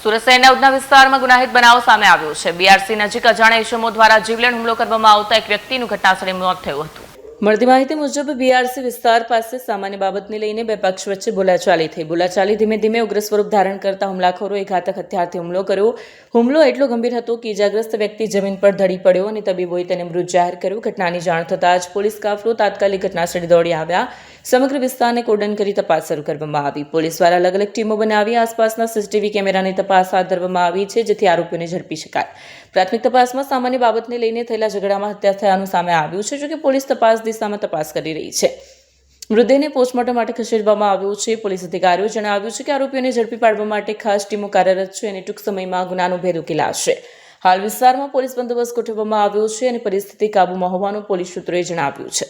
સુરત શહેરના ઉધના વિસ્તારમાં ગુનાહિત બનાવ સામે આવ્યો છે। બીઆરસી નજીક અજાણ્યા ઇસમો દ્વારા જીવલેણ હુમલો કરવામાં આવતા એક વ્યક્તિનું ઘટનાસ્થળે મોત થયું હતું। મળતી માહિતી મુજબ બીઆરસી વિસ્તાર પાસે સામાન્ય બાબતને લઈને બે પક્ષ વચ્ચે બોલાચાલી થઈ। બોલાચાલી ધીમે ધીમે ઉગ્ર સ્વરૂપ ધારણ કરતા હુમલાખોરોએ ઘાતક હથિયારથી હુમલો કર્યો। હુમલો એટલો ગંભીર હતો કે ઇજાગ્રસ્ત વ્યક્તિ જમીન પર ઢળી પડ્યો અને તબીબોએ તેને મૃત જાહેર કર્યો। ઘટનાની જાણ થતાં જ પોલીસ કાફલો તાત્કાલિક ઘટનાસ્થળે દોડી આવ્યા। સમગ્ર વિસ્તારને કોર્ડન કરી તપાસ શરૂ કરવામાં આવી। પોલીસ દ્વારા અલગ અલગ ટીમો બનાવી આસપાસના સીસીટીવી કેમેરાની તપાસ હાથ ધરવામાં આવી છે, જેથી આરોપીઓને ઝડપી શકાય। પ્રાથમિક તપાસમાં સામાન્ય બાબતને લઈને થયેલા ઝઘડામાં હત્યા થયાનું સામે આવ્યું છે, જોકે પોલીસ તપાસ દિશામાં તપાસ કરી રહી છે। મૃતદેહને પોસ્ટમોર્ટમ માટે ખસેડવામાં આવ્યો છે। પોલીસ અધિકારીઓએ જણાવ્યું છે કે આરોપીઓને ઝડપી પાડવા માટે ખાસ ટીમો કાર્યરત છે અને ટૂંક સમયમાં ગુનાનો ભેદ ઉકેલાશે। હાલ વિસ્તારમાં પોલીસ બંદોબસ્ત ગોઠવવામાં આવ્યો છે અને પરિસ્થિતિ કાબૂમાં હોવાનું પોલીસ સૂત્રોએ જણાવ્યું છે।